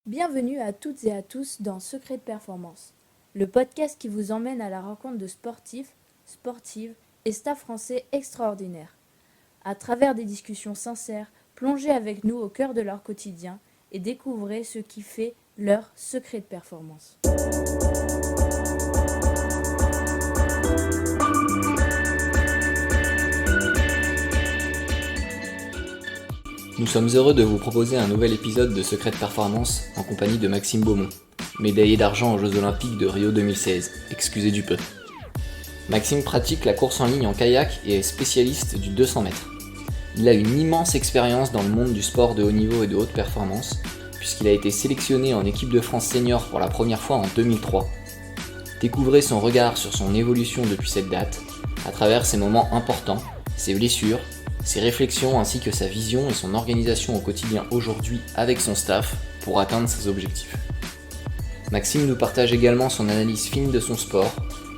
Bienvenue à toutes et à tous dans Secret de Performance, le podcast qui vous emmène à la rencontre de sportifs, sportives et staff français extraordinaires. À travers des discussions sincères, plongez avec nous au cœur de leur quotidien et découvrez ce qui fait leur secret de performance. Nous sommes heureux de vous proposer un nouvel épisode de Secret de Performance en compagnie de Maxime Beaumont, médaillé d'argent aux Jeux Olympiques de Rio 2016, excusez du peu. Maxime pratique la course en ligne en kayak et est spécialiste du 200 mètres. Il a une immense expérience dans le monde du sport de haut niveau et de haute performance, puisqu'il a été sélectionné en équipe de France senior pour la première fois en 2003. Découvrez son regard sur son évolution depuis cette date, à travers ses moments importants, ses blessures, ses réflexions ainsi que sa vision et son organisation au quotidien aujourd'hui avec son staff pour atteindre ses objectifs. Maxime nous partage également son analyse fine de son sport,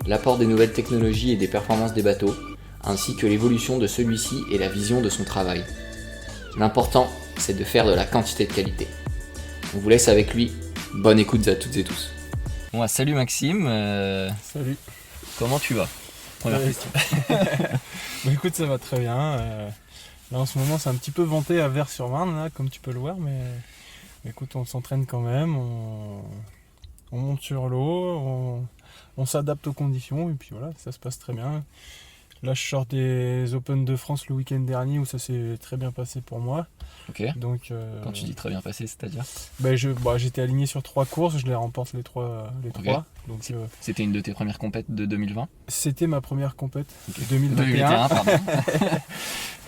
l'apport des nouvelles technologies et des performances des bateaux, ainsi que l'évolution de celui-ci et la vision de son travail. L'important, c'est de faire de la quantité de qualité. On vous laisse avec lui. Bonne écoute à toutes et tous. Bon, salut Maxime. Salut. Comment tu vas ? Première question. Bah écoute, ça va très bien. Là en ce moment c'est un petit peu venté à Vers-sur-Marne, là, comme tu peux le voir, mais écoute, on s'entraîne quand même, on monte sur l'eau, on s'adapte aux conditions et puis voilà, ça se passe très bien. Là je sors des Open de France le week-end dernier où ça s'est très bien passé pour moi. Ok. Donc, Quand tu dis très bien passé, c'est-à-dire ? J'étais aligné sur 3 courses, je les remporte les trois. Ok. Donc, C'était une de tes premières compètes de 2020 ? c'était ma première compète, Ok. 2021. Pardon.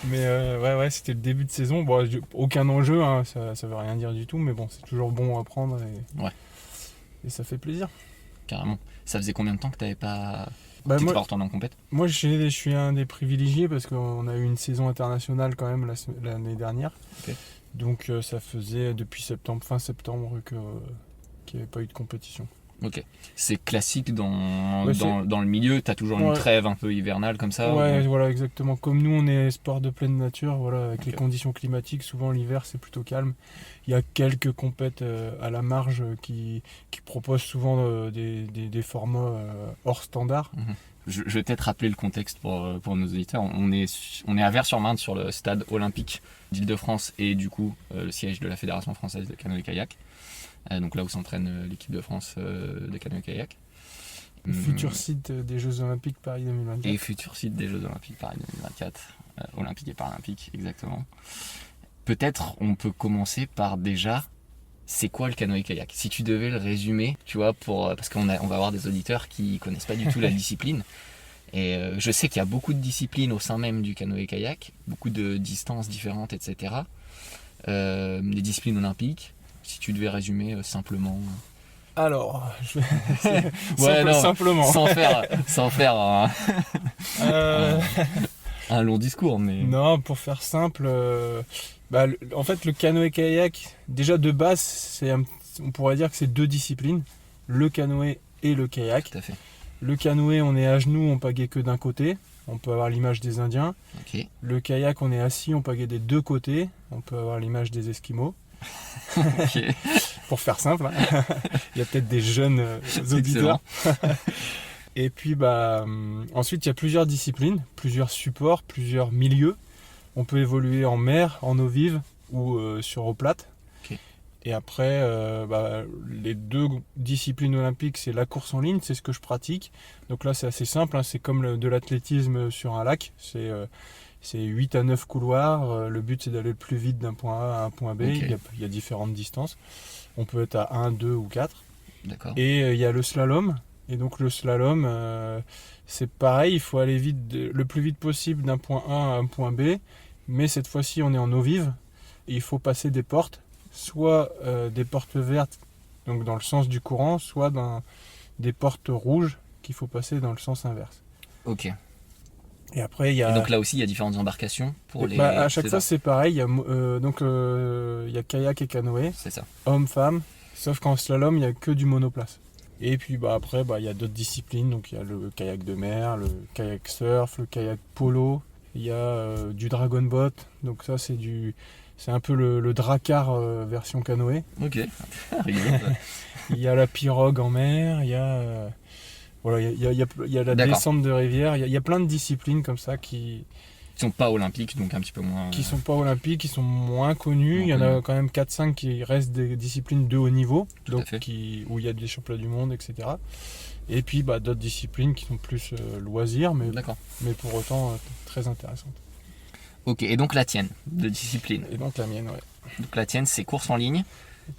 Mais ouais, c'était le début de saison. Bon, aucun enjeu, hein, ça veut rien dire du tout, mais bon, c'est toujours bon à prendre et ça fait plaisir. Carrément. Ça faisait combien de temps que t'avais pas... Bah, T'étais pas retourné en compète ? moi je suis un des privilégiés parce qu'on a eu une saison internationale quand même l'année dernière. Ok. Donc ça faisait depuis fin septembre qu'il n'y avait pas eu de compétition. Ok. C'est classique dans Ouais, le milieu, t'as toujours une Ouais. trêve un peu hivernale comme ça ? Ouais, ou- voilà, exactement. Comme nous, on est sport de pleine nature, voilà, avec les Ok. conditions climatiques, souvent l'hiver c'est plutôt calme. Il y a quelques compètes à la marge qui proposent souvent des formats hors standard. Je vais peut-être rappeler le contexte pour nos auditeurs. On est à Vers-sur-Marne sur le stade olympique d'Île-de-France et du coup le siège de la Fédération française de canoë-kayak. Donc là où s'entraîne l'équipe de France de canoë-kayak. Le futur site des Jeux Olympiques Paris 2024. Et futur site des Jeux Olympiques Paris 2024, Olympiques et Paralympiques, exactement. Peut-être on peut commencer par déjà, c'est quoi le canoë-kayak ? Si tu devais le résumer, tu vois, parce qu'on va avoir des auditeurs qui connaissent pas du tout la discipline. Et je sais qu'il y a beaucoup de disciplines au sein même du canoë-kayak, beaucoup de distances différentes, etc. Des disciplines olympiques. Si tu devais résumer simplement. Alors, Ouais, simplement. sans faire Euh, un long discours, mais. non, pour faire simple, en fait le canoë-kayak, déjà de base, on pourrait dire que c'est deux disciplines, le canoë et le kayak. Tout à fait. Le canoë, on est à genoux, on pagaie que d'un côté, on peut avoir l'image des Indiens. Ok. Le kayak, on est assis, on pagaie des deux côtés, on peut avoir l'image des Esquimaux. Ok. Pour faire simple, hein. Il y a peut-être des jeunes auditeurs. Et puis ensuite il y a plusieurs disciplines, plusieurs supports, plusieurs milieux. On peut évoluer en mer, en eau vive ou sur eau plate. Ok. Et après, les deux disciplines olympiques, c'est la course en ligne, c'est ce que je pratique. Donc là c'est assez simple, hein, c'est comme de l'athlétisme sur un lac. C'est 8 à 9 couloirs. Le but c'est d'aller le plus vite d'un point A à un point B. Ok. Il y a différentes distances. On peut être à 1, 2 ou 4. D'accord. Et il y a le slalom. Et donc le slalom, c'est pareil, il faut aller vite, le plus vite possible d'un point A à un point B. Mais cette fois-ci, on est en eau vive. Et il faut passer des portes, soit des portes vertes, donc dans le sens du courant, soit des portes rouges qu'il faut passer dans le sens inverse. Ok. Et après, il y a... Et donc là aussi, il y a différentes embarcations pour les. à chaque c'est fois, ça c'est pareil. Il y a kayak et canoë, C'est ça. homme-femme. Sauf qu'en slalom, il n'y a que du monoplace. Et puis après, il y a d'autres disciplines. Donc il y a le kayak de mer, le kayak surf, le kayak polo. Il y a du dragon boat. Donc ça, c'est C'est un peu le Drakkar version canoë. Ok, rigolo. Il y a la pirogue en mer, il y a, voilà, il y a la D'accord. descente de rivière. Il y a plein de disciplines comme ça qui Ils sont pas olympiques, donc un petit peu moins. sont pas olympiques, qui sont moins connues. Moins Il y en a connues. quand même 4-5 qui restent des disciplines de haut niveau, Tout à donc fait. où il y a des championnats du monde, etc. Et puis d'autres disciplines qui sont plus loisirs, D'accord. mais pour autant très intéressantes. Ok, et donc la tienne, de discipline. Et donc la mienne, ouais. Donc la tienne, c'est course en ligne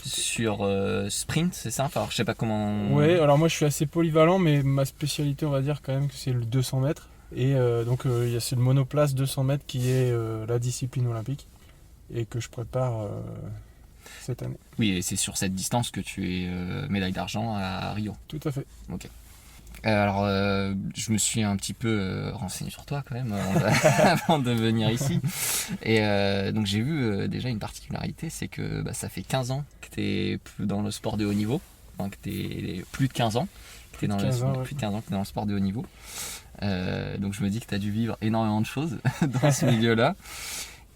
sur sprint, c'est ça? Enfin, je sais pas comment. Ouais, alors moi je suis assez polyvalent, mais ma spécialité, on va dire quand même que c'est le 200 mètres. Et donc c'est le monoplace 200 mètres qui est la discipline olympique et que je prépare cette année. Oui, et c'est sur cette distance que tu es médaille d'argent à Rio. Tout à fait. Alors, je me suis un petit peu renseigné sur toi quand même avant de venir ici. Et donc j'ai vu déjà une particularité, c'est que ça fait 15 ans que tu es dans le sport de haut niveau. Enfin, que tu es plus de 15 ans. Que t'es dans 15 ans, ouais. Plus de 15 ans que tu es dans le sport de haut niveau. Donc je me dis que tu as dû vivre énormément de choses dans ce milieu-là.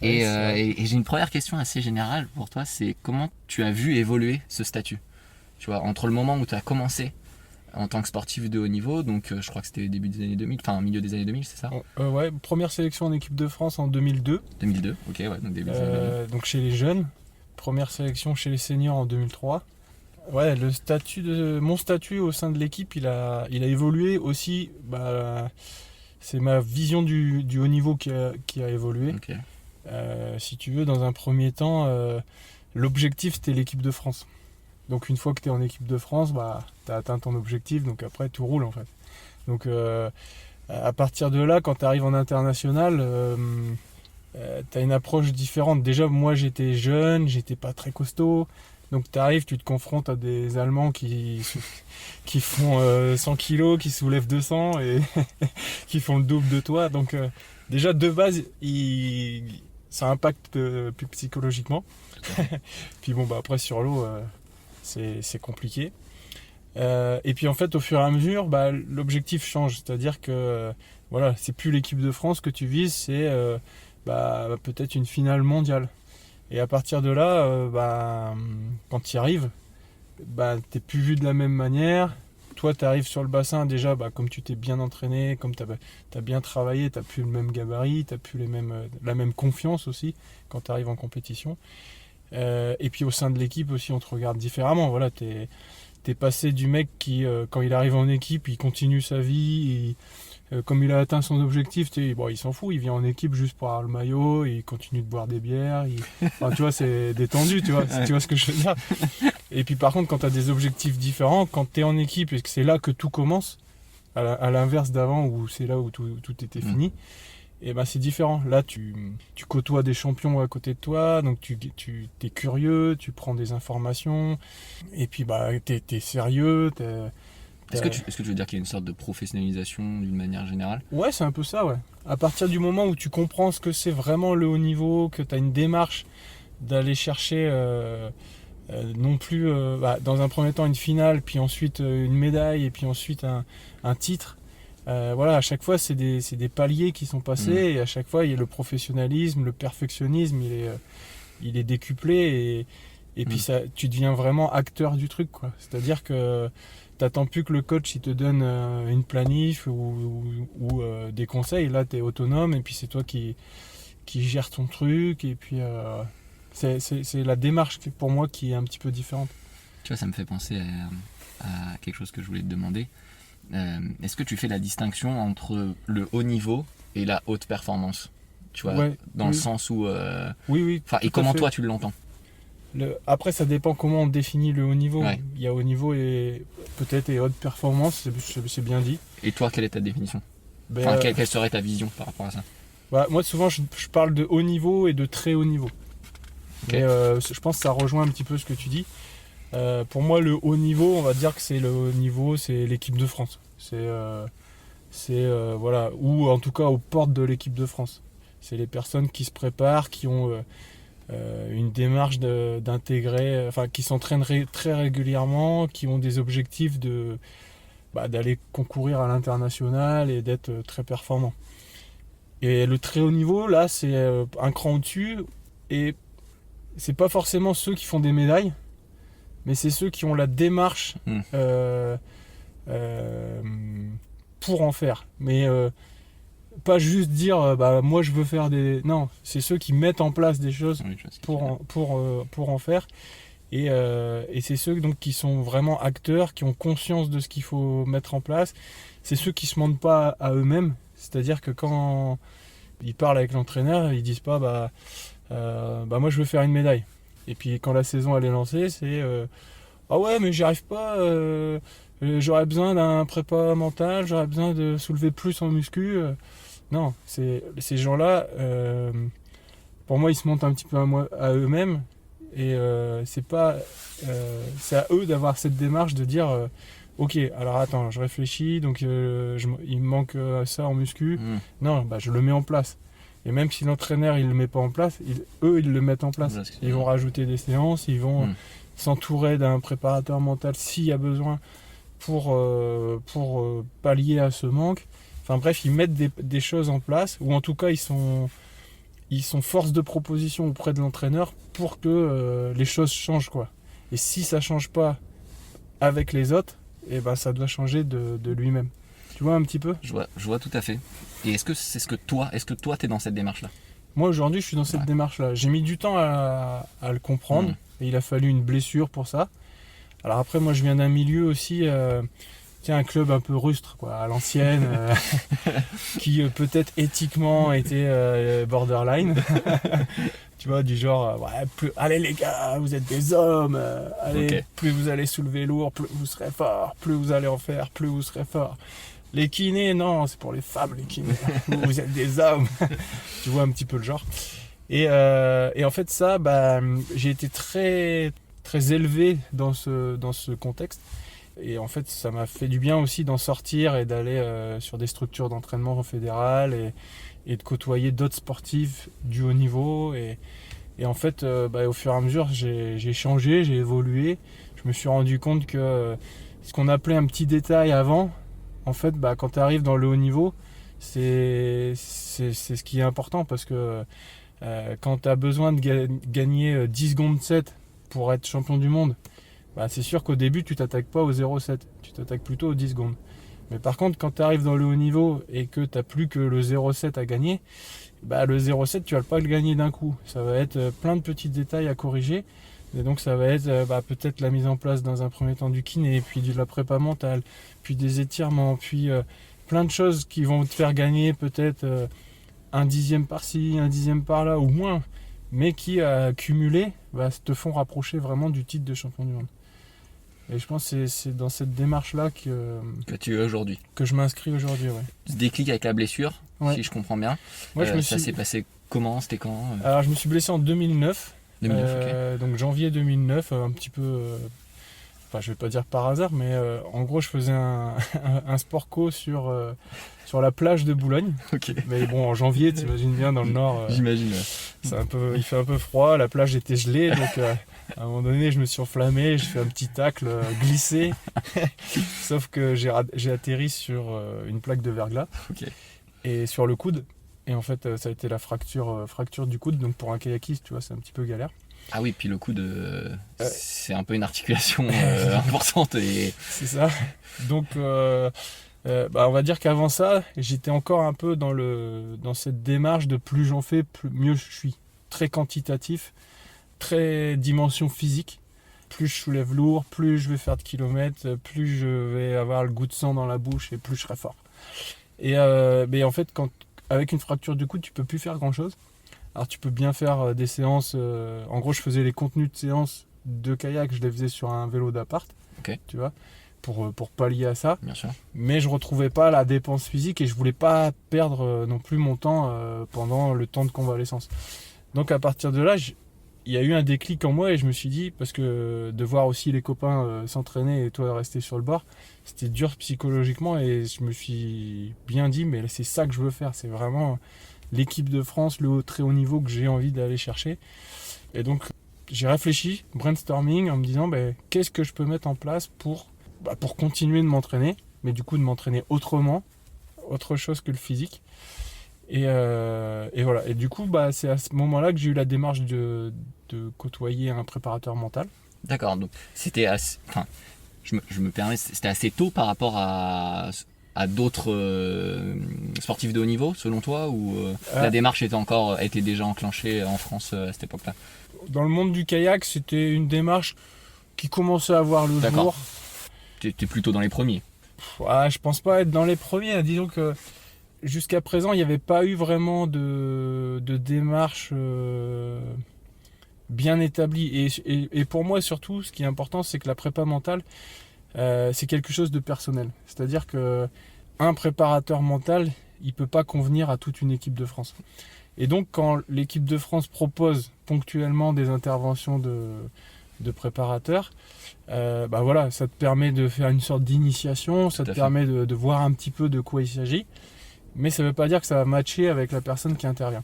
Ouais, c'est vrai. Et j'ai une première question assez générale pour toi, c'est comment tu as vu évoluer ce statut? Tu vois, entre le moment où tu as commencé en tant que sportif de haut niveau, donc je crois que c'était début des années 2000, enfin milieu des années 2000, c'est ça? Ouais, première sélection en équipe de France en 2002, 2002, ok, ouais, donc début des années 2000. donc chez les jeunes. Première sélection chez les seniors en 2003. Ouais, mon statut au sein de l'équipe, il a évolué aussi. C'est ma vision du haut niveau qui a évolué. Ok, Si tu veux, dans un premier temps, l'objectif c'était l'équipe de France. Donc une fois que tu es en équipe de France, tu as atteint ton objectif, donc après tout roule en fait. Donc à partir de là, quand tu arrives en international, tu as une approche différente. Déjà, moi j'étais jeune, j'étais pas très costaud. Donc tu arrives, tu te confrontes à des Allemands qui font 100 kilos, qui soulèvent 200 et qui font le double de toi. Donc déjà de base, ça impacte plus psychologiquement. Puis bon, après sur l'eau, c'est compliqué. Et puis en fait, au fur et à mesure, l'objectif change. C'est-à-dire que voilà, c'est plus l'équipe de France que tu vises, c'est peut-être une finale mondiale. Et à partir de là, quand tu y arrives, t'es plus vu de la même manière. Toi, tu arrives sur le bassin, déjà, comme tu t'es bien entraîné, comme tu as bien travaillé, tu n'as plus le même gabarit, tu n'as plus la même confiance aussi quand tu arrives en compétition. Et puis au sein de l'équipe aussi, on te regarde différemment. Voilà, t'es passé du mec qui, quand il arrive en équipe, il continue sa vie. Comme il a atteint son objectif, il s'en fout, il vient en équipe juste pour avoir le maillot, il continue de boire des bières, enfin, tu vois, c'est détendu, tu vois, tu vois ce que je veux dire. Et puis par contre, quand tu as des objectifs différents, quand tu es en équipe et que c'est là que tout commence, à l'inverse d'avant où c'est là où tout était fini, et c'est différent. Là, tu côtoies des champions à côté de toi, donc tu es curieux, tu prends des informations, et puis tu es sérieux, Est-ce que tu veux dire qu'il y a une sorte de professionnalisation d'une manière générale? Ouais, c'est un peu ça, ouais. À partir du moment où tu comprends ce que c'est vraiment le haut niveau, que tu as une démarche d'aller chercher non plus, dans un premier temps une finale, puis ensuite une médaille, et puis ensuite un titre. Voilà, à chaque fois, c'est des paliers qui sont passés, et à chaque fois, il y a le professionnalisme, le perfectionnisme, il est décuplé, et puis ça, tu deviens vraiment acteur du truc, quoi. C'est-à-dire que t'attends plus que le coach il te donne une planif ou des conseils. Là, tu es autonome et puis c'est toi qui gère ton truc. Et puis, c'est la démarche pour moi qui est un petit peu différente. Tu vois, ça me fait penser à quelque chose que je voulais te demander. Est-ce que tu fais la distinction entre le haut niveau et la haute performance? Tu vois, Ouais, dans le sens où... Oui. Et comment toi tu l'entends? Après, ça dépend comment on définit le haut niveau. Ouais. Il y a haut niveau et peut-être et haute performance, c'est bien dit. Et toi, quelle est ta définition? Quelle serait ta vision par rapport à ça? Moi, souvent, je parle de haut niveau et de très haut niveau. Okay. Mais je pense que ça rejoint un petit peu ce que tu dis. Pour moi, le haut niveau, on va dire que c'est le haut niveau, c'est l'équipe de France. Voilà, ou en tout cas aux portes de l'équipe de France. C'est les personnes qui se préparent, qui ont une démarche d'intégrer, qui s'entraînent très régulièrement, qui ont des objectifs d'aller concourir à l'international et d'être très performants. Et le très haut niveau, là, c'est un cran au-dessus. Et c'est pas forcément ceux qui font des médailles, mais c'est ceux qui ont la démarche pour en faire. Mais pas juste dire moi je veux faire des... Non, c'est ceux qui mettent en place des choses pour en faire. Et c'est ceux donc, qui sont vraiment acteurs, qui ont conscience de ce qu'il faut mettre en place. C'est ceux qui ne se mentent pas à eux-mêmes. C'est-à-dire que quand ils parlent avec l'entraîneur, ils disent pas moi je veux faire une médaille. Et puis quand la saison elle est lancée, c'est ah ouais mais j'y arrive pas, j'aurais besoin d'un prépa mental, j'aurais besoin de soulever plus en muscu. Non, ces gens-là, pour moi ils se mentent un petit peu à eux-mêmes. Et c'est à eux d'avoir cette démarche de dire ok, alors attends, je réfléchis, donc il me manque ça en muscu. Non, je le mets en place. Et même si l'entraîneur il le met pas en place, eux ils le mettent en place. Ils vont rajouter des séances, ils vont s'entourer d'un préparateur mental s'il y a besoin pour pallier à ce manque. Enfin bref, ils mettent des choses en place, ou en tout cas ils sont force de proposition auprès de l'entraîneur pour que les choses changent, quoi. Et si ça change pas avec les autres, ça doit changer de lui-même. Tu vois un petit peu ? Je vois tout à fait. Et est-ce que toi t'es dans cette démarche-là ? Moi aujourd'hui je suis dans cette démarche-là. J'ai mis du temps à le comprendre et il a fallu une blessure pour ça. Alors après moi je viens d'un milieu aussi... un club un peu rustre, quoi, à l'ancienne, qui peut-être éthiquement était borderline. Tu vois, du genre, allez les gars, vous êtes des hommes, plus vous allez soulever lourd, plus vous serez fort, plus vous allez en faire, plus vous serez fort. Les kinés, non, c'est pour les femmes, les kinés. Vous êtes des hommes. Tu vois un petit peu le genre. Et en fait, ça, j'ai été très, très élevé dans ce contexte. Et en fait, ça m'a fait du bien aussi d'en sortir et d'aller sur des structures d'entraînement fédérales et de côtoyer d'autres sportifs du haut niveau. Et en fait, au fur et à mesure, j'ai changé, j'ai évolué. Je me suis rendu compte que ce qu'on appelait un petit détail avant, en fait, quand tu arrives dans le haut niveau, c'est ce qui est important parce que quand tu as besoin de gagner 10 secondes 7 pour être champion du monde, c'est sûr qu'au début, tu t'attaques pas au 0,7, tu t'attaques plutôt aux 10 secondes. Mais par contre, quand tu arrives dans le haut niveau et que tu n'as plus que le 0,7 à gagner, le 0,7, tu vas pas le gagner d'un coup. Ça va être plein de petits détails à corriger. Et donc, ça va être peut-être la mise en place dans un premier temps du kiné, puis de la prépa mentale, puis des étirements, puis plein de choses qui vont te faire gagner peut-être un dixième par-ci, un dixième par-là, ou moins, mais qui, cumulés, te font rapprocher vraiment du titre de champion du monde. Et je pense que c'est dans cette démarche-là que tu es aujourd'hui. Que je m'inscris aujourd'hui, ouais. Ce déclic avec la blessure, si je comprends bien. Ça s'est passé comment ? C'était quand ? Alors, je me suis blessé en 2009. 2009, ok. Donc janvier 2009, un petit peu... je vais pas dire par hasard, mais en gros, je faisais un sport co sur la plage de Boulogne. Ok. Mais bon, en janvier, tu imagines bien, dans le nord... J'imagine. Il fait un peu froid, la plage était gelée, donc... à un moment donné, je me suis enflammé, j'ai fait un petit tacle glissé, sauf que j'ai atterri sur une plaque de verglas et sur le coude. Et en fait, ça a été la fracture du coude. Donc pour un kayakiste, tu vois, c'est un petit peu galère. Ah oui, puis le coude, c'est un peu une articulation importante. Et... C'est ça. Donc, on va dire qu'avant ça, j'étais encore un peu dans cette démarche de plus j'en fais, mieux je suis. Très quantitatif. Très dimension physique. Plus je soulève lourd, plus je vais faire de kilomètres, plus je vais avoir le goût de sang dans la bouche et plus je serai fort. Et en fait, avec une fracture du coude, tu peux plus faire grand chose. Alors tu peux bien faire des séances. En gros, je faisais les contenus de séances de kayak, je les faisais sur un vélo d'appart. Tu vois, pour pallier à ça. Bien sûr. Mais je retrouvais pas la dépense physique et je voulais pas perdre non plus mon temps pendant le temps de convalescence. Donc à partir de là, il y a eu un déclic en moi et je me suis dit, parce que de voir aussi les copains s'entraîner et toi rester sur le bord, c'était dur psychologiquement et je me suis bien dit, mais c'est ça que je veux faire, c'est vraiment l'équipe de France, le très haut niveau que j'ai envie d'aller chercher. Et donc j'ai réfléchi, brainstorming, en me disant qu'est-ce que je peux mettre en place pour continuer de m'entraîner, mais du coup de m'entraîner autrement, autre chose que le physique. Et voilà. Et du coup, c'est à ce moment-là que j'ai eu la démarche de côtoyer un préparateur mental. D'accord, donc c'était assez... Enfin, je me permets, c'était assez tôt par rapport à d'autres sportifs de haut niveau, selon toi, ou la démarche était déjà enclenchée en France à cette époque-là? Dans le monde du kayak, c'était une démarche qui commençait à voir le D'accord. jour. T'es plutôt dans les premiers. Je pense pas être dans les premiers. Disons que jusqu'à présent, il n'y avait pas eu vraiment de démarche bien établie. Et pour moi, surtout, ce qui est important, c'est que la prépa mentale, c'est quelque chose de personnel. C'est-à-dire qu'un préparateur mental, il ne peut pas convenir à toute une équipe de France. Et donc, quand l'équipe de France propose ponctuellement des interventions de préparateurs, voilà, ça te permet de faire une sorte d'initiation, ça te permet de voir un petit peu de quoi il s'agit, mais ça ne veut pas dire que ça va matcher avec la personne qui intervient.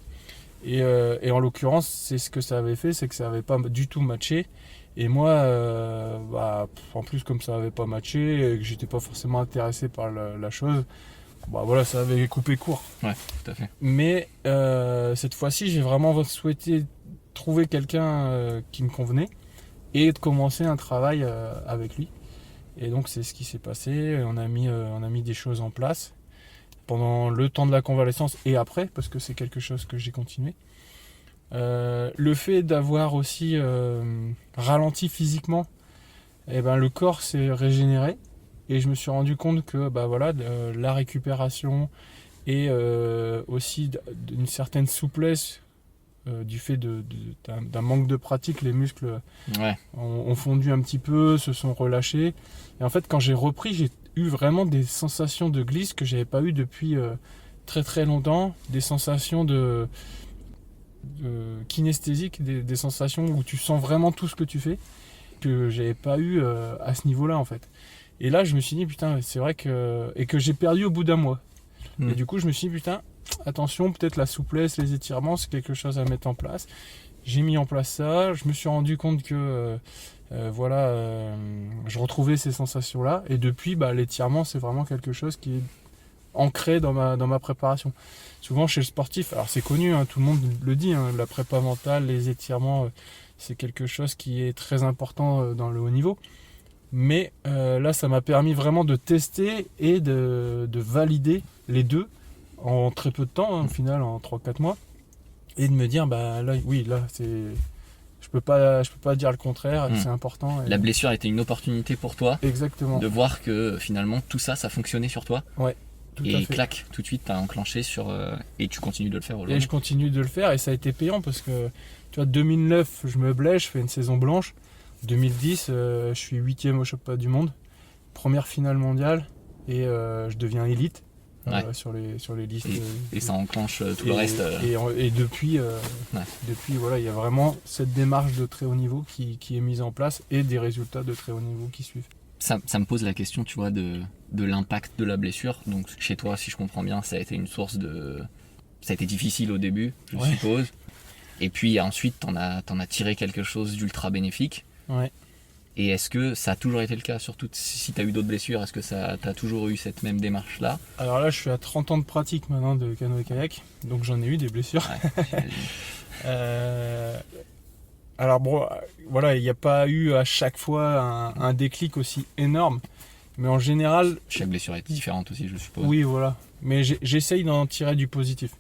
Et en l'occurrence, c'est ce que ça avait fait, c'est que ça n'avait pas du tout matché. Et moi, en plus, comme ça n'avait pas matché et que j'étais pas forcément intéressé par la chose, voilà, ça avait coupé court. Ouais, tout à fait. Mais cette fois-ci, j'ai vraiment souhaité trouver quelqu'un qui me convenait et de commencer un travail avec lui. Et donc c'est ce qui s'est passé. On a mis des choses en place pendant le temps de la convalescence et après, parce que c'est quelque chose que j'ai continué. Le fait d'avoir aussi ralenti physiquement, le corps s'est régénéré et je me suis rendu compte que la récupération et aussi d'une certaine souplesse du fait d'un manque de pratique, les muscles ont fondu un petit peu, se sont relâchés. Et en fait, quand j'ai repris, j'ai eu vraiment des sensations de glisse que j'avais pas eu depuis très très longtemps, des sensations de kinesthésiques, des sensations où tu sens vraiment tout ce que tu fais, que j'avais pas eu à ce niveau-là en fait. Et là, je me suis dit, putain, c'est vrai que j'ai perdu au bout d'un mois. Et du coup, je me suis dit, putain, attention, peut-être la souplesse, les étirements, c'est quelque chose à mettre en place. J'ai mis en place ça, je me suis rendu compte que je retrouvais ces sensations-là. Et depuis, l'étirement, c'est vraiment quelque chose qui est ancré dans ma préparation. Souvent chez le sportif, alors c'est connu, tout le monde le dit, la prépa mentale, les étirements, c'est quelque chose qui est très important dans le haut niveau. Mais là, ça m'a permis vraiment de tester et de valider les deux en très peu de temps, au final en 3-4 mois, et de me dire, là, c'est... Je peux pas dire le contraire, c'est important. La blessure était une opportunité pour toi. Exactement. De voir que finalement tout ça fonctionnait sur toi. Ouais. Tout et à fait. Clac, tout de suite t'as enclenché et tu continues de le faire aujourd'hui. Et je continue de le faire et ça a été payant parce que tu vois, 2009 je me blesse, je fais une saison blanche. 2010 je suis 8ème au championnat du monde, première finale mondiale et je deviens élite sur les listes. Et ça enclenche tout le reste. Et depuis, voilà, il y a vraiment cette démarche de très haut niveau qui est mise en place et des résultats de très haut niveau qui suivent. Ça me pose la question, tu vois, de l'impact de la blessure. Donc chez toi, si je comprends bien, ça a été une source de... Ça a été difficile au début, je suppose. Et puis ensuite, t'en as tiré quelque chose d'ultra bénéfique. Ouais. Et est-ce que ça a toujours été le cas, surtout si t'as eu d'autres blessures, est-ce que t'as toujours eu cette même démarche-là? Alors là, je suis à 30 ans de pratique maintenant de canoë-kayak, donc j'en ai eu des blessures. Alors bon, voilà, il n'y a pas eu à chaque fois un déclic aussi énorme, mais en général... Chaque blessure est différente aussi, je suppose. Oui, voilà, mais j'essaye d'en tirer du positif.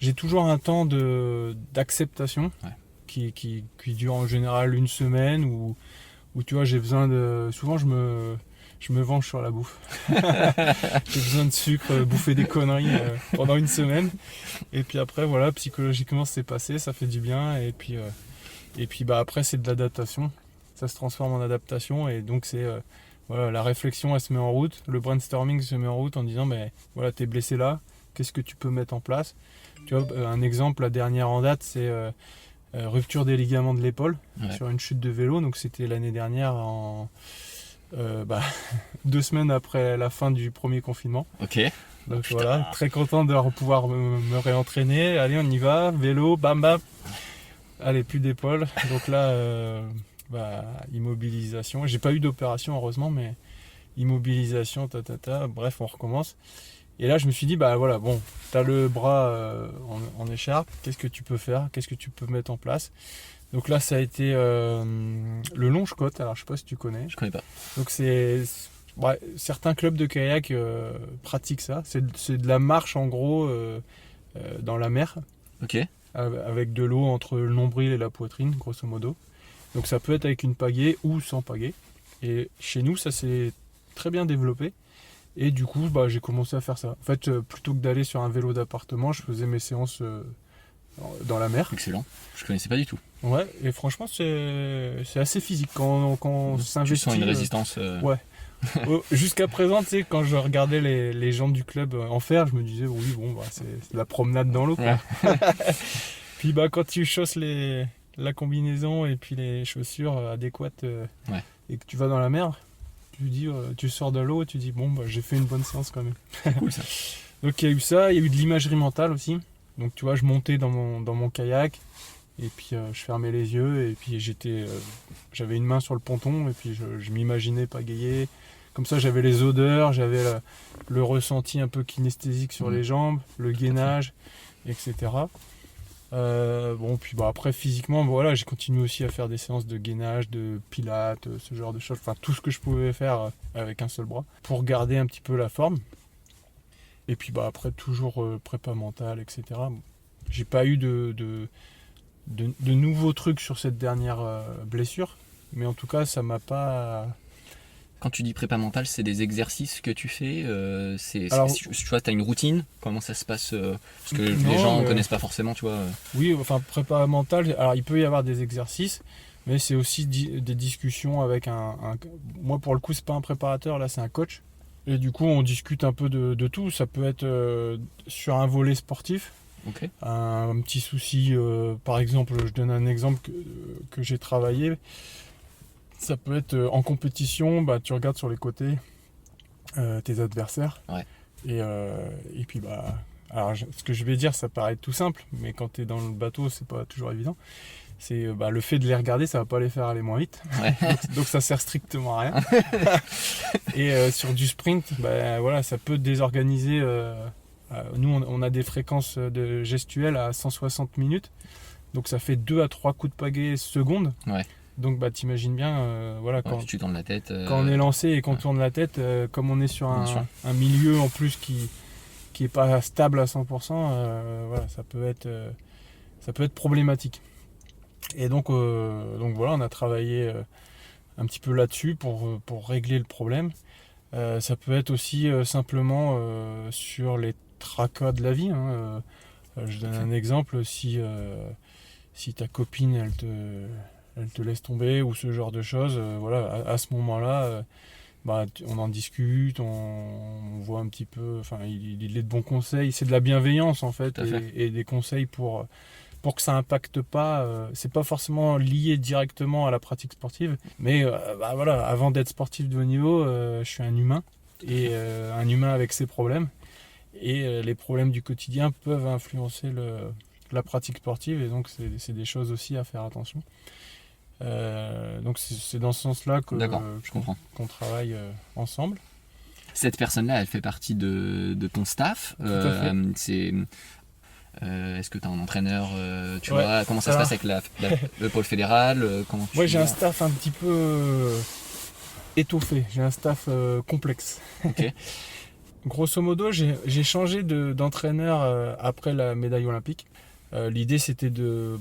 J'ai toujours un temps d'acceptation qui dure en général une semaine, où tu vois, j'ai besoin de... Souvent, je me venge sur la bouffe. J'ai besoin de sucre, bouffer des conneries pendant une semaine, et puis après, voilà, psychologiquement, c'est passé, ça fait du bien, et puis après c'est de l'adaptation, ça se transforme en adaptation et donc c'est la réflexion elle se met en route, le brainstorming se met en route en disant voilà, t'es blessé là, qu'est-ce que tu peux mettre en place. Tu vois, un exemple, la dernière en date, c'est rupture des ligaments de l'épaule sur une chute de vélo, donc c'était l'année dernière en 2 semaines après la fin du premier confinement. Ok. Donc voilà, très content de pouvoir me réentraîner, allez on y va, vélo, bam bam. Allez, plus d'épaule. Donc là, immobilisation. J'ai pas eu d'opération, heureusement, mais immobilisation, bref, on recommence. Et là, je me suis dit, bah voilà, bon, t'as le bras en écharpe, qu'est-ce que tu peux faire? Qu'est-ce que tu peux mettre en place? Donc là, ça a été le longe-côte, alors je sais pas si tu connais. Je connais pas. Donc certains clubs de kayak pratiquent ça. C'est de la marche en gros dans la mer, Ok. avec de l'eau entre le nombril et la poitrine, grosso modo. Donc ça peut être avec une pagaie ou sans pagaie. Et chez nous, ça s'est très bien développé. Et du coup, j'ai commencé à faire ça. En fait, plutôt que d'aller sur un vélo d'appartement, je faisais mes séances dans la mer. Excellent. Je connaissais pas du tout. Ouais, et franchement, c'est assez physique quand on s'investit. Tu sens une résistance. Ouais. Jusqu'à présent, tu sais, quand je regardais les gens du club en faire, je me disais, oui, bon, c'est de la promenade dans l'eau, quoi. Ouais. Puis quand tu chausses la combinaison et puis les chaussures adéquates Ouais. et que tu vas dans la mer, tu sors de l'eau et tu dis, bon, j'ai fait une bonne séance quand même. C'est cool ça. Donc il y a eu ça, il y a eu de l'imagerie mentale aussi. Donc tu vois, je montais dans mon kayak et puis je fermais les yeux et puis j'avais une main sur le ponton et puis je m'imaginais pagayer. Comme ça, j'avais les odeurs, j'avais le ressenti un peu kinesthésique sur les jambes, le gainage, etc. Puis après physiquement, voilà, j'ai continué aussi à faire des séances de gainage, de pilates, ce genre de choses, enfin tout ce que je pouvais faire avec un seul bras pour garder un petit peu la forme. Et puis après toujours prépa mentale, etc. J'ai pas eu de nouveaux trucs sur cette dernière blessure, mais en tout cas ça m'a pas... Quand tu dis prépa mentale, c'est des exercices que tu fais Alors, tu vois, tu as une routine? Comment ça se passe parce que Non, les gens ne connaissent pas forcément, tu vois. Oui, enfin prépa mentale, alors il peut y avoir des exercices, mais c'est aussi des discussions avec moi pour le coup c'est pas un préparateur, là c'est un coach. Et du coup on discute un peu de tout, ça peut être sur un volet sportif. Ok. Un petit souci, par exemple, je donne un exemple que j'ai travaillé. Ça peut être en compétition, tu regardes sur les côtés tes adversaires. Ouais. Et puis alors ce que je vais dire, ça paraît tout simple, mais quand tu es dans le bateau, c'est pas toujours évident. C'est le fait de les regarder, ça va pas les faire aller moins vite. Ouais. donc ça sert strictement à rien. Et sur du sprint, voilà, ça peut désorganiser. Nous, on a des fréquences de gestuelles à 160 minutes. Donc ça fait 2 à 3 coups de pagaie seconde. Ouais. Donc t'imagines bien, voilà, quand tu tournes la tête. on est lancé et qu'on tourne la tête, comme on est sur un milieu en plus qui est pas stable à 100%, voilà, ça peut être problématique. Et donc voilà, on a travaillé un petit peu là-dessus pour régler le problème. Ça peut être aussi simplement sur les tracas de la vie. Je donne un exemple, si ta copine elle te laisse tomber ou ce genre de choses, voilà, à ce moment-là, on en discute, on voit un petit peu, enfin il est de bons conseils, c'est de la bienveillance en fait, et des conseils pour que ça impacte pas, c'est pas forcément lié directement à la pratique sportive, mais voilà, avant d'être sportif de haut niveau, je suis un humain, et un humain avec ses problèmes, et les problèmes du quotidien peuvent influencer la pratique sportive, et donc c'est des choses aussi à faire attention. Donc c'est dans ce sens-là je comprends. qu'on travaille ensemble. Cette personne-là, elle fait partie de ton staff. Tout à fait. Est-ce que tu as un entraîneur, tu Ouais. vois, comment ça se passe avec le pôle fédéral Moi j'ai un staff un petit peu étoffé, j'ai un staff complexe. Ok. Grosso modo, j'ai changé d'entraîneur après la médaille olympique. L'idée c'était de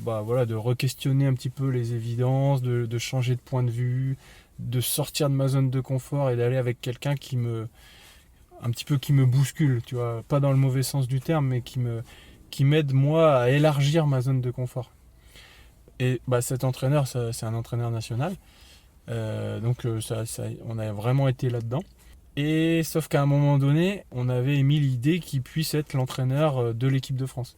re-questionner un petit peu les évidences, de changer de point de vue, de sortir de ma zone de confort et d'aller avec quelqu'un qui me bouscule, tu vois, pas dans le mauvais sens du terme, mais qui m'aide moi à élargir ma zone de confort. Et cet entraîneur, c'est un entraîneur national, donc on a vraiment été là-dedans. Et sauf qu'à un moment donné, on avait émis l'idée qu'il puisse être l'entraîneur de l'équipe de France.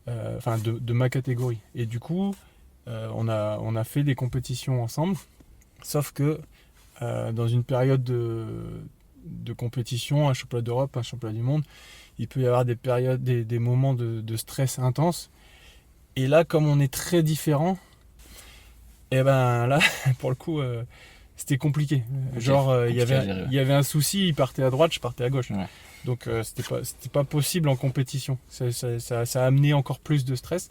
De ma catégorie. Et du coup, on a fait des compétitions ensemble, sauf que dans une période de compétition, un championnat d'Europe, un championnat du monde, il peut y avoir des périodes, des moments de stress intense. Et là, comme on est très différents, et là, pour le coup, c'était compliqué. Okay. Genre, il y avait un souci, il partait à droite, je partais à gauche. Ouais. Donc c'était pas possible en compétition. Ça a amené encore plus de stress.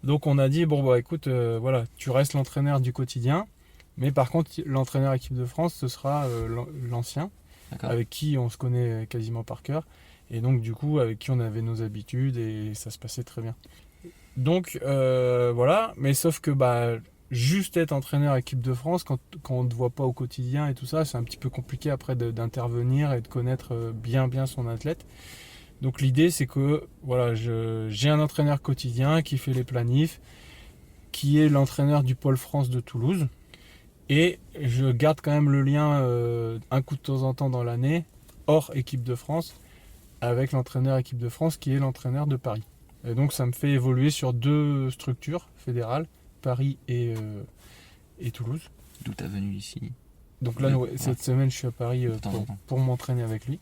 Donc on a dit, bon bah écoute, voilà, tu restes l'entraîneur du quotidien, mais par contre l'entraîneur équipe de France, ce sera l'ancien, D'accord. avec qui on se connaît quasiment par cœur, et donc du coup avec qui on avait nos habitudes, et ça se passait très bien. Donc voilà, mais sauf que bah juste être entraîneur équipe de France, quand on ne te voit pas au quotidien et tout ça, c'est un petit peu compliqué après d'intervenir et de connaître bien son athlète. Donc l'idée c'est que voilà, j'ai un entraîneur quotidien qui fait les planifs, qui est l'entraîneur du pôle France de Toulouse, et je garde quand même le lien un coup de temps en temps dans l'année, hors équipe de France, avec l'entraîneur équipe de France qui est l'entraîneur de Paris. Et donc ça me fait évoluer sur 2 structures fédérales, Paris et Toulouse. D'où t'as venu ici? Donc là, ouais, cette semaine, je suis à Paris pour m'entraîner avec lui.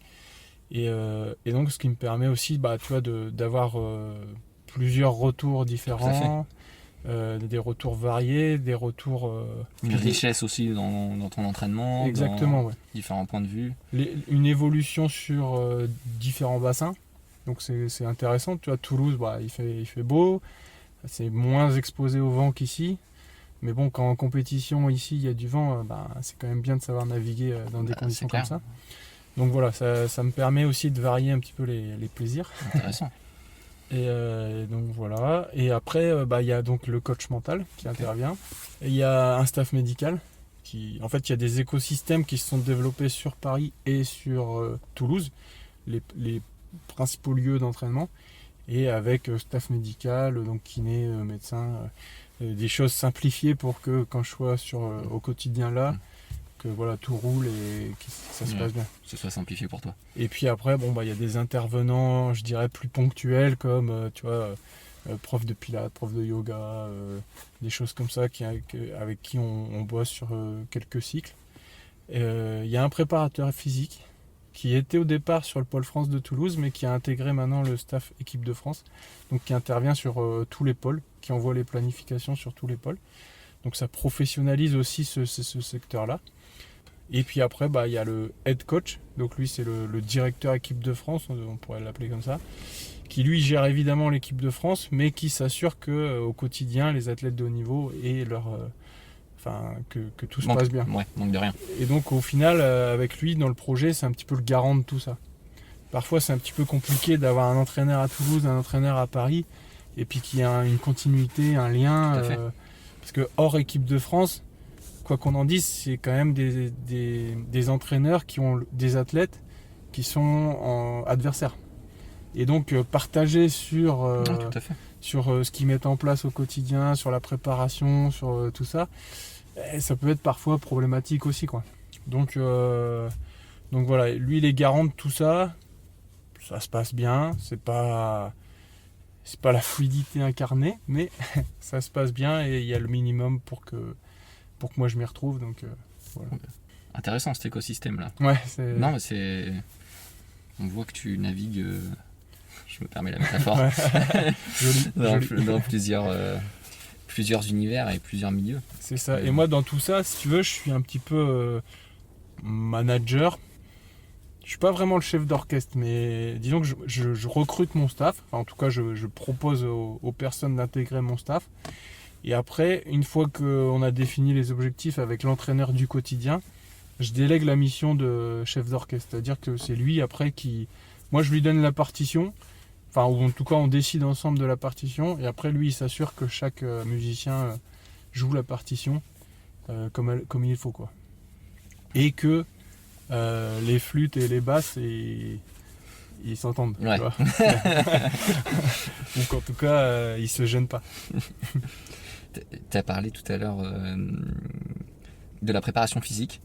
Et donc, ce qui me permet aussi, bah, tu vois, d'avoir plusieurs retours différents, des retours variés, des retours... Une richesse aussi dans ton entraînement. Exactement, dans ouais. Différents points de vue. Une évolution sur différents bassins. Donc, c'est intéressant. Tu vois, Toulouse, bah, il fait beau. C'est moins exposé au vent qu'ici. Mais bon, quand en compétition, ici, il y a du vent, bah, c'est quand même bien de savoir naviguer dans des conditions comme ça. Donc voilà, ça me permet aussi de varier un petit peu les plaisirs. Intéressant. Et donc voilà. Et après, bah, il y a donc le coach mental qui intervient. Et il y a un staff médical. En fait, il y a des écosystèmes qui se sont développés sur Paris et sur Toulouse, les principaux lieux d'entraînement. Et avec staff médical, donc kiné, médecin, des choses simplifiées pour que quand je sois au quotidien là, que voilà, tout roule et que ça se passe bien. Que ce soit simplifié pour toi. Et puis après, bon, bah, y a des intervenants, je dirais, plus ponctuels, comme tu vois, prof de pilates, prof de yoga, des choses comme ça avec qui on bosse sur quelques cycles. Il y a un préparateur physique qui était au départ sur le pôle France de Toulouse, mais qui a intégré maintenant le staff équipe de France, donc qui intervient sur tous les pôles, qui envoie les planifications sur tous les pôles. Donc ça professionnalise aussi ce secteur-là. Et puis après, bah, y a le head coach, donc lui c'est le directeur équipe de France, on pourrait l'appeler comme ça, qui lui gère évidemment l'équipe de France, mais qui s'assure que au quotidien, les athlètes de haut niveau et que tout se passe bien. Ouais, manque de rien. Et donc au final, avec lui dans le projet, c'est un petit peu le garant de tout ça. Parfois c'est un petit peu compliqué d'avoir un entraîneur à Toulouse, un entraîneur à Paris, et puis qu'il y a une continuité, un lien, parce que hors équipe de France, quoi qu'on en dise, c'est quand même des entraîneurs qui ont des athlètes qui sont adversaires. Et donc partager sur ce qu'ils mettent en place au quotidien, sur la préparation, sur tout ça, ça peut être parfois problématique aussi, quoi. Donc voilà, lui il est garant de tout ça, ça se passe bien, c'est pas la fluidité incarnée, mais ça se passe bien et il y a le minimum pour que moi je m'y retrouve, donc voilà. Intéressant cet écosystème là. Ouais, Non, mais on voit que tu navigues, je me permets la métaphore, dans plusieurs univers et plusieurs milieux. C'est ça. Et moi dans tout ça, si tu veux, je suis un petit peu manager. Je suis pas vraiment le chef d'orchestre, mais disons que je recrute mon staff. Enfin, en tout cas, je propose aux personnes d'intégrer mon staff. Et après, une fois qu'on a défini les objectifs avec l'entraîneur du quotidien, je délègue la mission de chef d'orchestre. C'est-à-dire que c'est lui après qui... Moi, je lui donne la partition. Enfin, ou en tout cas, on décide ensemble de la partition. Et après, lui, il s'assure que chaque musicien joue la partition comme il faut, quoi. Et que les flûtes et les basses, ils s'entendent. Ouais. Tu vois. Donc, en tout cas, ils se gênent pas. Tu as parlé tout à l'heure de la préparation physique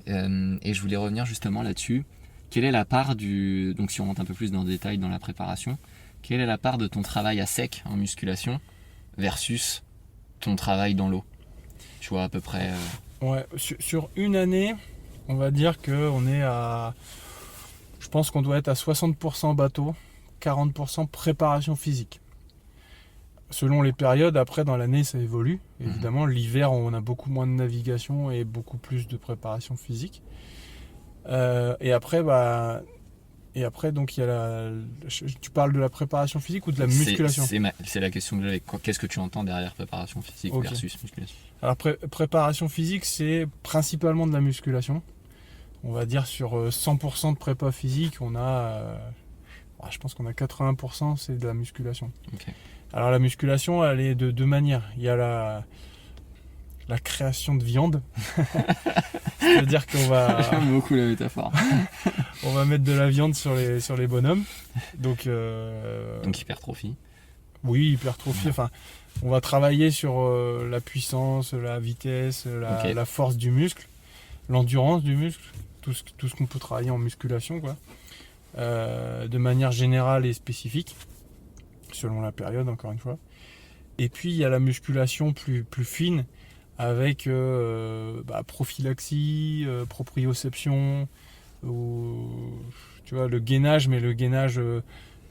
et je voulais revenir justement là-dessus. Quelle est la part donc si on rentre un peu plus dans le détail dans la préparation, quelle est la part de ton travail à sec en musculation versus ton travail dans l'eau? Tu vois à peu près... Ouais, sur une année, on va dire qu'on est à... Je pense qu'on doit être à 60% bateau, 40% préparation physique. Selon les périodes, après dans l'année ça évolue. Évidemment, l'hiver on a beaucoup moins de navigation et beaucoup plus de préparation physique. Et après, bah, Et après, donc, il y a tu parles de la préparation physique ou de la musculation? C'est la question que j'avais. Qu'est-ce que tu entends derrière préparation physique versus musculation? Alors, préparation physique, c'est principalement de la musculation. On va dire sur 100% de prépa physique, on a, je pense qu'on a 80%, c'est de la musculation. Okay. Alors, la musculation, elle est de deux manières. Il y a la création de viande. C'est-à-dire qu'on va... J'aime beaucoup la métaphore. On va mettre de la viande sur les bonhommes. Donc hypertrophie. Oui, hypertrophie. Enfin, on va travailler sur la puissance, la vitesse, la force du muscle, l'endurance du muscle, tout ce qu'on peut travailler en musculation, quoi. De manière générale et spécifique, selon la période, encore une fois. Et puis, il y a la musculation plus fine, avec prophylaxie, proprioception, ou tu vois, le gainage, mais le gainage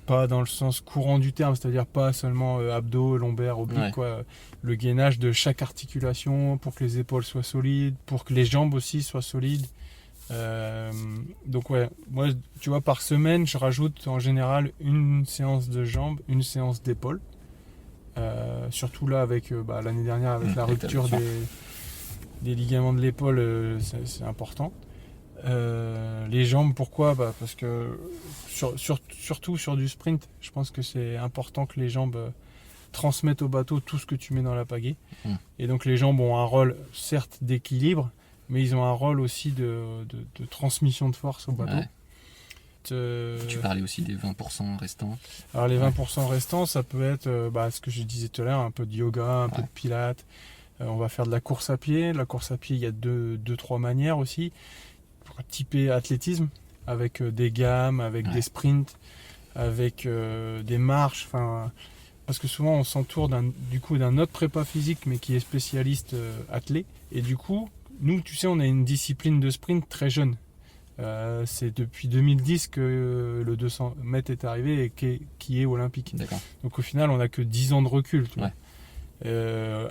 pas dans le sens courant du terme, c'est-à-dire pas seulement abdos, lombaires, obliques, quoi. Le gainage de chaque articulation pour que les épaules soient solides, pour que les jambes aussi soient solides. Donc moi, tu vois, par semaine, je rajoute en général une séance de jambes, une séance d'épaule. Surtout là avec l'année dernière avec la rupture des ligaments de l'épaule, c'est important. Les jambes, pourquoi? Parce que surtout sur du sprint, je pense que c'est important que les jambes transmettent au bateau tout ce que tu mets dans la pagaie. Et donc les jambes ont un rôle certes d'équilibre, mais ils ont un rôle aussi de transmission de force au bateau. Tu parlais aussi des 20% restants. Alors les 20% restants, ça peut être ce que je disais tout à l'heure, un peu de yoga, un peu de pilates. On va faire de la course à pied. La course à pied, il y a deux, trois manières aussi. Typé athlétisme, avec des gammes, avec des sprints, avec des marches. Parce que souvent on s'entoure d'un autre prépa physique, mais qui est spécialiste athlé. Et du coup, nous, tu sais, on a une discipline de sprint très jeune. C'est depuis 2010 que le 200 mètres est arrivé et qui est olympique. D'accord. Donc au final, on n'a que 10 ans de recul. Tu vois.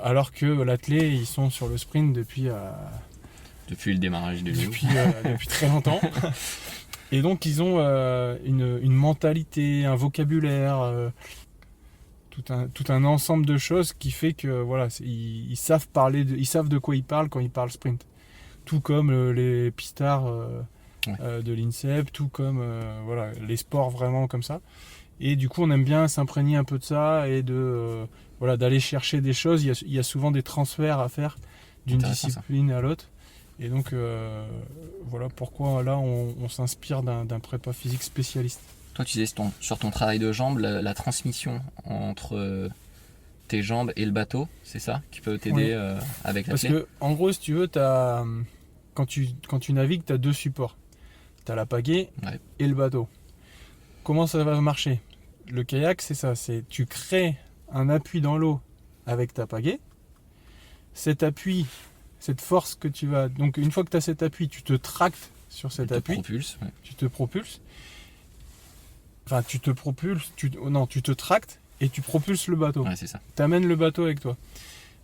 Alors que l'athlé, ils sont sur le sprint depuis le démarrage de jeu. Depuis très longtemps. Et donc ils ont une mentalité, un vocabulaire, tout un ensemble de choses qui fait que ils savent ils savent de quoi ils parlent quand ils parlent sprint. Tout comme les pistards de l'INSEP, tout comme les sports vraiment comme ça. Et du coup, on aime bien s'imprégner un peu de ça et d'aller chercher des choses. Il y a souvent des transferts à faire d'une discipline à l'autre. Et donc, voilà pourquoi là, on s'inspire d'un prépa physique spécialiste. Toi, tu disais sur ton travail de jambes, la transmission entre tes jambes et le bateau, c'est ça qui peut t'aider avec la clé? Parce que, en gros, si tu veux, quand tu navigues, tu as deux supports. Tu as la pagaie et le bateau. Comment ça va marcher? Le kayak, c'est ça. Tu crées un appui dans l'eau avec ta pagaie. Cet appui, cette force que tu vas... Donc, une fois que tu as cet appui, tu te tractes sur cet appui. Tu te propulses. Enfin, tu te propulses. Tu te tractes et tu propulses le bateau. Ouais, c'est ça. Tu amènes le bateau avec toi.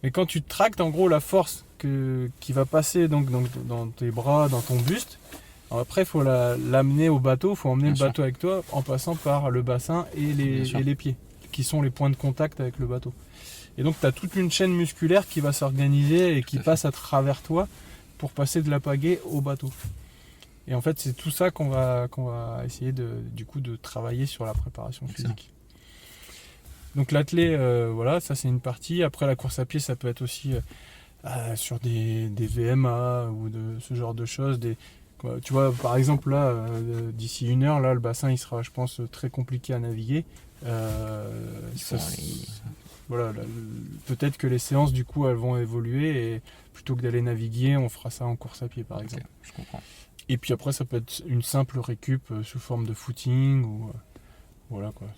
Mais quand tu te tractes, en gros, la force qui va passer donc, dans tes bras, dans ton buste, après, il faut l'amener au bateau, il faut emmener le bateau avec toi en passant par le bassin et les pieds, qui sont les points de contact avec le bateau. Et donc, tu as toute une chaîne musculaire qui va s'organiser et qui passe à travers toi pour passer de la pagaie au bateau. Et en fait, c'est tout ça qu'on va essayer de travailler sur la préparation physique. Donc l'athlé, ça c'est une partie. Après la course à pied, ça peut être aussi sur des VMA ou de ce genre de choses. Tu vois, par exemple là, d'ici 1 heure, là, le bassin il sera, je pense, très compliqué à naviguer. Peut-être que les séances du coup elles vont évoluer et plutôt que d'aller naviguer, on fera ça en course à pied par exemple. Je comprends. Et puis après, ça peut être une simple récup sous forme de footing ou voilà quoi.